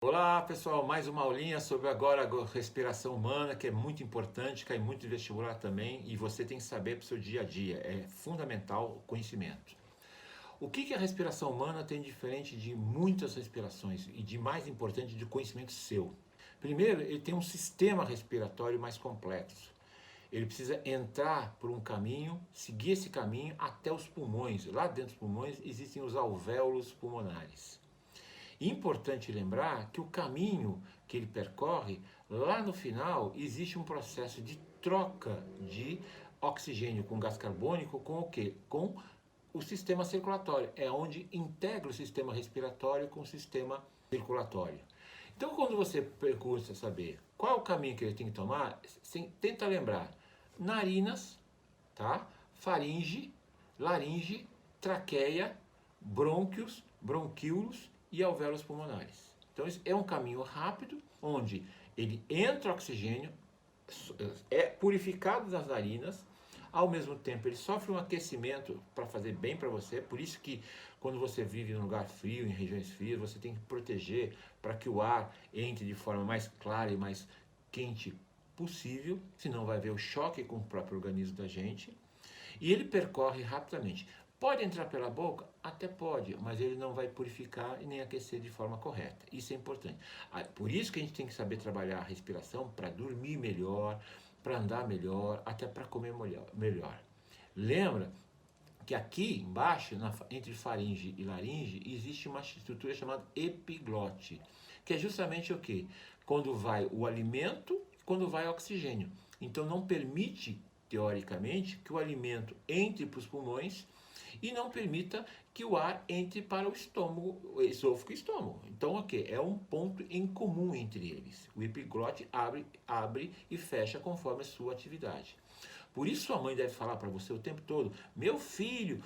Olá pessoal, mais uma aulinha sobre agora a respiração humana, que é muito importante, cai muito em vestibular também, e você tem que saber para o seu dia a dia, é fundamental o conhecimento. O que a respiração humana tem diferente de muitas respirações e de mais importante de conhecimento seu? Primeiro, ele tem um sistema respiratório mais complexo. Ele precisa entrar por um caminho, seguir esse caminho até os pulmões. Lá dentro dos pulmões existem os alvéolos pulmonares. Importante lembrar que o caminho que ele percorre, lá no final, existe um processo de troca de oxigênio com gás carbônico com o quê? Com o sistema circulatório. É onde integra o sistema respiratório com o sistema circulatório. Então, quando você procura saber qual é o caminho que ele tem que tomar, tenta lembrar narinas, tá? Faringe, laringe, traqueia, brônquios, bronquíolos e alvéolos pulmonares. Então, isso é um caminho rápido, onde ele entra oxigênio, é purificado das narinas, ao mesmo tempo ele sofre um aquecimento para fazer bem para você, por isso que quando você vive em um lugar frio, em regiões frias, você tem que proteger para que o ar entre de forma mais clara e mais quente possível, senão vai haver o choque com o próprio organismo da gente. E ele percorre rapidamente. Pode entrar pela boca? Até pode, mas ele não vai purificar e nem aquecer de forma correta. Isso é importante. Por isso que a gente tem que saber trabalhar a respiração para dormir melhor, para andar melhor, até para comer melhor. Lembra que aqui embaixo, entre faringe e laringe, existe uma estrutura chamada epiglote, que é justamente o que? Quando vai o alimento, quando vai o oxigênio. Então não permite, teoricamente, que o alimento entre para os pulmões e não permita que o ar entre para o estômago, esôfago e estômago. Então, ok, é um ponto em comum entre eles. O epiglote abre e fecha conforme a sua atividade. Por isso sua mãe deve falar para você o tempo todo: meu filho,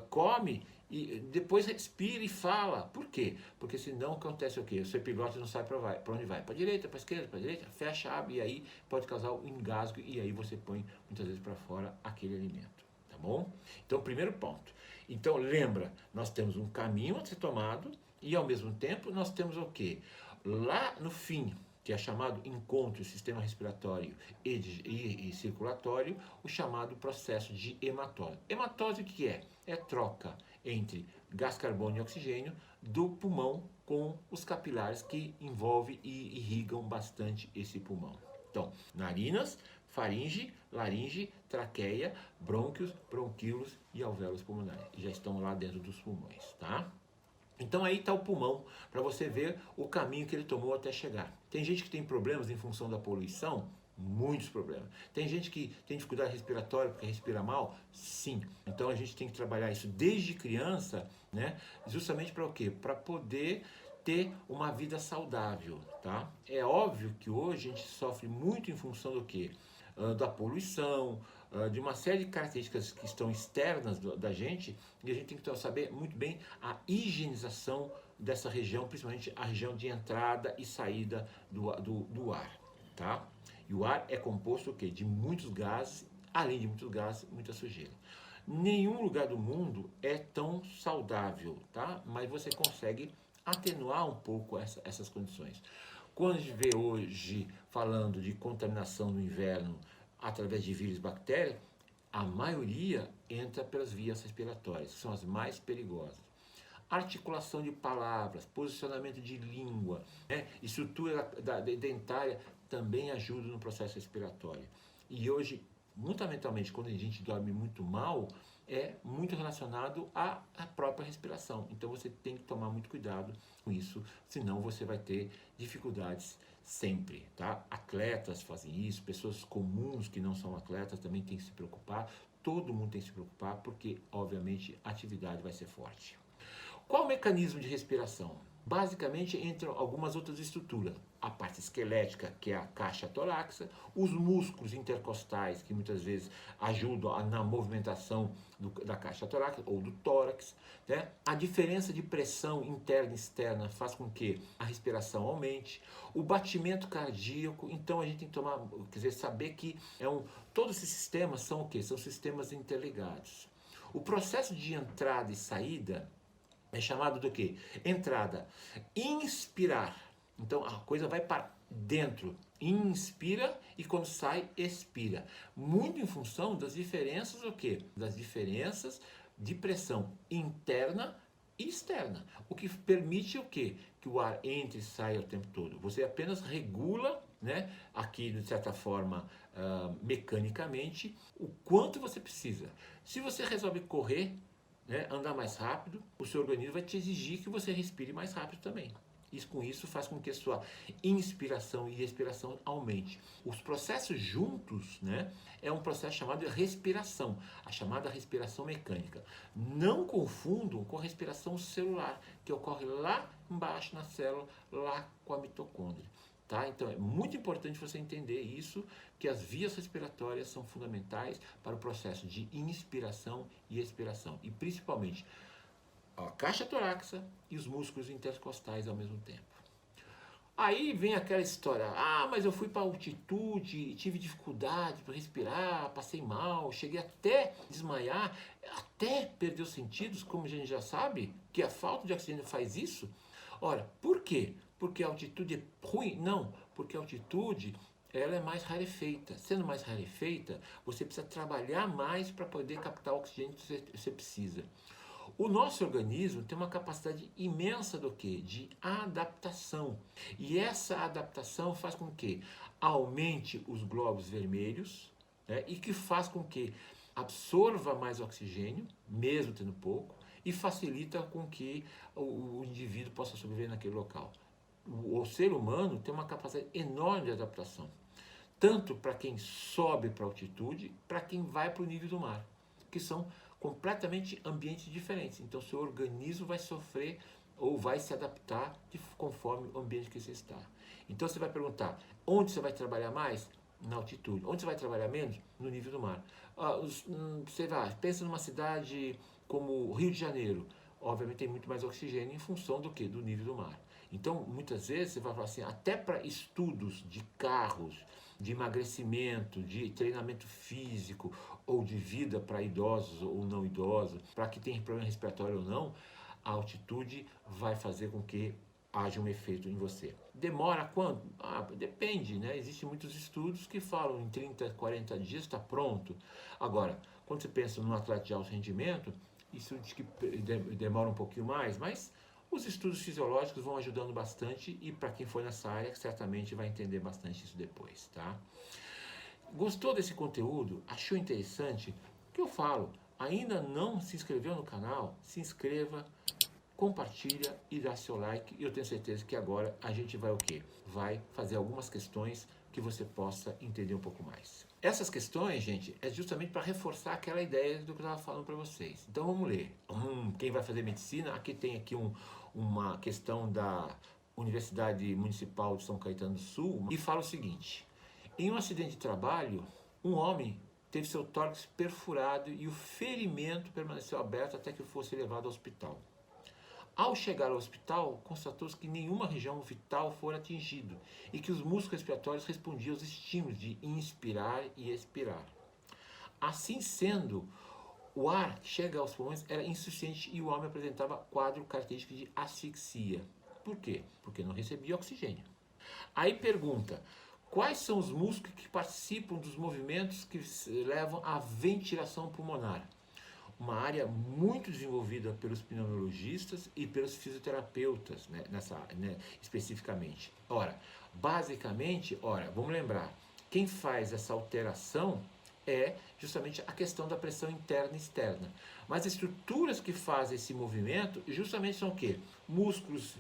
come e depois respira e fala. Por quê? Porque senão acontece o quê? O seu epiglote não sabe para onde vai. Para a direita, para a esquerda, para a direita, fecha, abre e aí pode causar um engasgo e aí você põe muitas vezes para fora aquele alimento. Tá bom? Então, primeiro ponto. Então, lembra, nós temos um caminho a ser tomado e ao mesmo tempo nós temos o quê? Lá no fim, que é chamado encontro sistema respiratório e circulatório, o chamado processo de hematose. Hematose o que é? É troca entre gás carbônico e oxigênio do pulmão com os capilares que envolvem e irrigam bastante esse pulmão. Então, narinas, faringe, laringe, traqueia, brônquios, bronquíolos e alvéolos pulmonares. Já estão lá dentro dos pulmões, tá? Então aí está o pulmão, para você ver o caminho que ele tomou até chegar. Tem gente que tem problemas em função da poluição, muitos problemas. Tem gente que tem dificuldade respiratória porque respira mal, sim. Então a gente tem que trabalhar isso desde criança, né? Justamente para o quê? Para poder ter uma vida saudável, tá? É óbvio que hoje a gente sofre muito em função do quê? Da poluição, de uma série de características que estão externas da gente, e a gente tem que saber muito bem a higienização dessa região, principalmente a região de entrada e saída do ar, tá? E o ar é composto o quê? De muitos gases, além de muitos gases, muita sujeira. Nenhum lugar do mundo é tão saudável, tá? Mas você consegue atenuar um pouco essas condições. Quando a gente vê hoje falando de contaminação no inverno através de vírus e bactérias, a maioria entra pelas vias respiratórias, que são as mais perigosas. Articulação de palavras, posicionamento de língua, né? Estrutura dentária também ajuda no processo respiratório. E hoje, fundamentalmente, quando a gente dorme muito mal, é muito relacionado à própria respiração. Então você tem que tomar muito cuidado com isso, senão você vai ter dificuldades sempre, tá? Atletas fazem isso, pessoas comuns que não são atletas também têm que se preocupar. Todo mundo tem que se preocupar porque, obviamente, a atividade vai ser forte. Qual o mecanismo de respiração? Basicamente, entram algumas outras estruturas. A parte esquelética, que é a caixa torácica, os músculos intercostais, que muitas vezes ajudam na movimentação da caixa torácica ou do tórax. Né? A diferença de pressão interna e externa faz com que a respiração aumente. O batimento cardíaco, então a gente tem que tomar, quer dizer, saber que todos esses sistemas são o quê? São sistemas interligados. O processo de entrada e saída É chamado do quê? Entrada. Inspirar. Então a coisa vai para dentro. Inspira e quando sai, expira. Muito em função das diferenças o quê? Das diferenças de pressão interna e externa. O que permite o quê? Que o ar entre e saia o tempo todo. Você apenas regula, né, aqui de certa forma, mecanicamente, o quanto você precisa. Se você resolve correr, né, andar mais rápido, o seu organismo vai te exigir que você respire mais rápido também. Isso, com isso faz com que a sua inspiração e expiração aumente. Os processos juntos, né, é um processo chamado de respiração, a chamada respiração mecânica. Não confundam com a respiração celular, que ocorre lá embaixo na célula, lá com a mitocôndria. Tá? Então é muito importante você entender isso, que as vias respiratórias são fundamentais para o processo de inspiração e expiração. E principalmente a caixa torácica e os músculos intercostais ao mesmo tempo. Aí vem aquela história, mas eu fui para altitude, tive dificuldade para respirar, passei mal, cheguei até desmaiar, até perder os sentidos, como a gente já sabe, que a falta de oxigênio faz isso. Ora, por quê? Porque a altitude é ruim? Não, porque a altitude ela é mais rarefeita. Sendo mais rarefeita, você precisa trabalhar mais para poder captar o oxigênio que você precisa. O nosso organismo tem uma capacidade imensa do quê? De adaptação. E essa adaptação faz com que aumente os glóbulos vermelhos, né, e que faz com que absorva mais oxigênio, mesmo tendo pouco, e facilita com que o indivíduo possa sobreviver naquele local. O ser humano tem uma capacidade enorme de adaptação, tanto para quem sobe para a altitude, para quem vai para o nível do mar, que são completamente ambientes diferentes. Então, seu organismo vai sofrer ou vai se adaptar conforme o ambiente que você está. Então, você vai perguntar, onde você vai trabalhar mais? Na altitude. Onde você vai trabalhar menos? No nível do mar. Você vai, pensa numa cidade como o Rio de Janeiro. Obviamente tem muito mais oxigênio em função do que? Do nível do mar. Então, muitas vezes você vai falar assim, até para estudos de carros, de emagrecimento, de treinamento físico ou de vida para idosos ou não idosos, para que tenha problema respiratório ou não, a altitude vai fazer com que haja um efeito em você. Demora quanto? Depende, né? Existem muitos estudos que falam em 30, 40 dias está pronto. Agora, quando você pensa num atleta de alto rendimento, isso diz que demora um pouquinho mais, mas os estudos fisiológicos vão ajudando bastante e para quem for nessa área certamente vai entender bastante isso depois, tá? Gostou desse conteúdo? Achou interessante? O que eu falo? Ainda não se inscreveu no canal? Se inscreva, compartilha e dá seu like. E eu tenho certeza que agora a gente vai o quê? Vai fazer algumas questões que você possa entender um pouco mais. Essas questões, gente, é justamente para reforçar aquela ideia do que eu estava falando para vocês. Então vamos ler. Quem vai fazer medicina, aqui tem uma questão da Universidade Municipal de São Caetano do Sul e fala o seguinte: em um acidente de trabalho, um homem teve seu tórax perfurado e o ferimento permaneceu aberto até que fosse levado ao hospital. Ao chegar ao hospital, constatou-se que nenhuma região vital fora atingida e que os músculos respiratórios respondiam aos estímulos de inspirar e expirar. Assim sendo, o ar que chega aos pulmões era insuficiente e o homem apresentava quadro característico de asfixia. Por quê? Porque não recebia oxigênio. Aí pergunta, quais são os músculos que participam dos movimentos que levam à ventilação pulmonar? Uma área muito desenvolvida pelos pneumologistas e pelos fisioterapeutas, né, especificamente. Ora, basicamente, vamos lembrar, quem faz essa alteração é justamente a questão da pressão interna e externa. Mas as estruturas que fazem esse movimento justamente são o quê? Músculos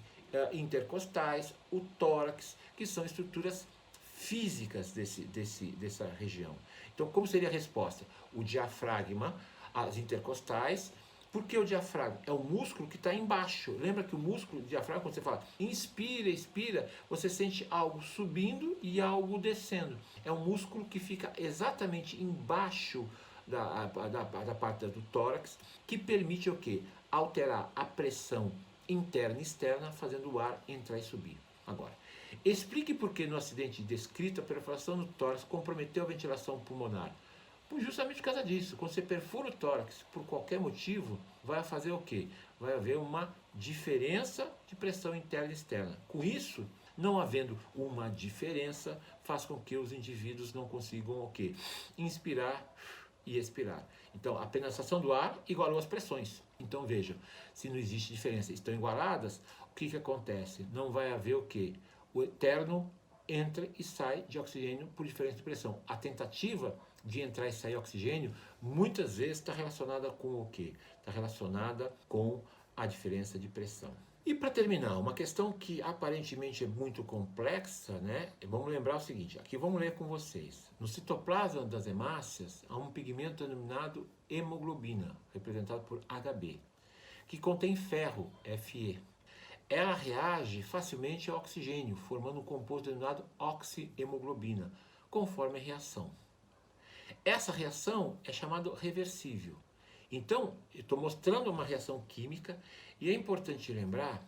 intercostais, o tórax, que são estruturas físicas dessa região. Então, como seria a resposta? O diafragma, as intercostais. Por que o diafragma? É o músculo que está embaixo. Lembra que o músculo, o diafragma, quando você fala inspira, expira, você sente algo subindo e algo descendo. É um músculo que fica exatamente embaixo da parte do tórax, que permite o quê? Alterar a pressão interna e externa, fazendo o ar entrar e subir. Agora, explique por que no acidente descrito a perfuração do tórax comprometeu a ventilação pulmonar. Justamente por causa disso, quando você perfura o tórax por qualquer motivo, vai fazer o quê? vai haver uma diferença de pressão interna e externa. Com isso, não havendo uma diferença, faz com que os indivíduos não consigam o quê? Inspirar e expirar. Então, a penetração do ar igualou as pressões. Então, vejam, se não existe diferença, estão igualadas, o que acontece? Não vai haver o quê? O eterno entra e sai de oxigênio por diferença de pressão. A tentativa de entrar e sair oxigênio, muitas vezes está relacionada com o quê? Está relacionada com a diferença de pressão. E para terminar, uma questão que aparentemente é muito complexa, né? Vamos lembrar o seguinte, aqui vamos ler com vocês. No citoplasma das hemácias há um pigmento denominado hemoglobina, representado por Hb, que contém ferro, Fe. Ela reage facilmente ao oxigênio, formando um composto denominado oxihemoglobina, conforme a reação. Essa reação é chamada reversível. Então, eu estou mostrando uma reação química e é importante lembrar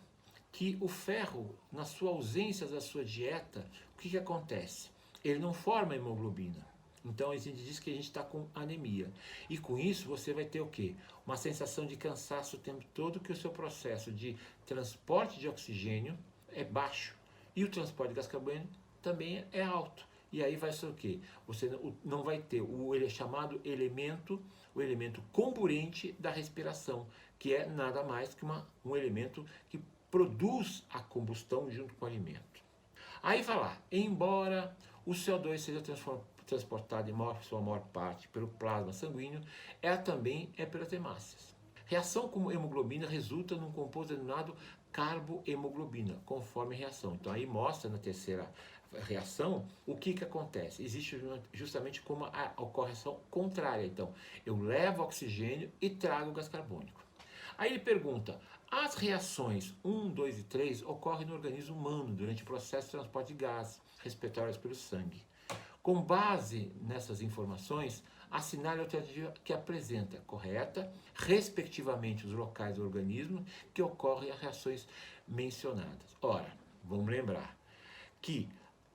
que o ferro, na sua ausência da sua dieta, o que acontece? Ele não forma hemoglobina. Então, a gente diz que a gente está com anemia. E com isso, você vai ter o quê? Uma sensação de cansaço o tempo todo, que o seu processo de transporte de oxigênio é baixo. E o transporte de gás carbônico também é alto. E aí vai ser o quê? Você não vai ter o chamado o elemento comburente da respiração, que é nada mais que um elemento que produz a combustão junto com o alimento. Aí vai lá, embora o CO2 seja transportado em sua maior parte pelo plasma sanguíneo, também é pelas hemácias. Reação com hemoglobina resulta num composto denominado carbohemoglobina, conforme a reação. Então aí mostra na terceira reação o que acontece. Existe justamente como a correção contrária. Então, eu levo oxigênio e trago gás carbônico. Aí ele pergunta, as reações 1, 2 e 3 ocorrem no organismo humano durante o processo de transporte de gases respiratórios pelo sangue. Com base nessas informações, assinale a alternativa que apresenta correta, respectivamente, os locais do organismo que ocorrem as reações mencionadas. Ora, vamos lembrar que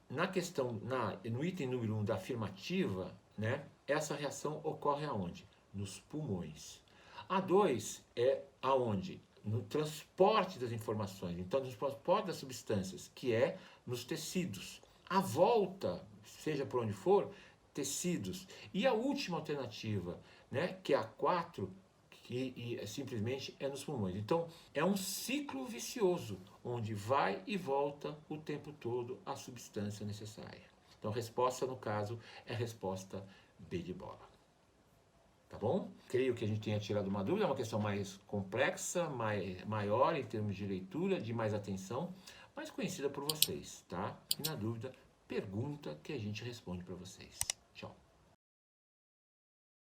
na questão, no item número 1 da afirmativa, né, essa reação ocorre aonde? Nos pulmões. A 2 é aonde? No transporte das informações, então no transporte das substâncias, que é nos tecidos. A volta, seja por onde for, tecidos. E a última alternativa, né, que é a 4, que simplesmente é nos pulmões. Então, é um ciclo vicioso, onde vai e volta o tempo todo a substância necessária. Então, a resposta, no caso, é a resposta B de bola. Tá bom? Creio que a gente tenha tirado uma dúvida, é uma questão mais complexa, maior em termos de leitura, de mais atenção, mas conhecida por vocês, tá? E na dúvida, pergunta que a gente responde para vocês. Tchau.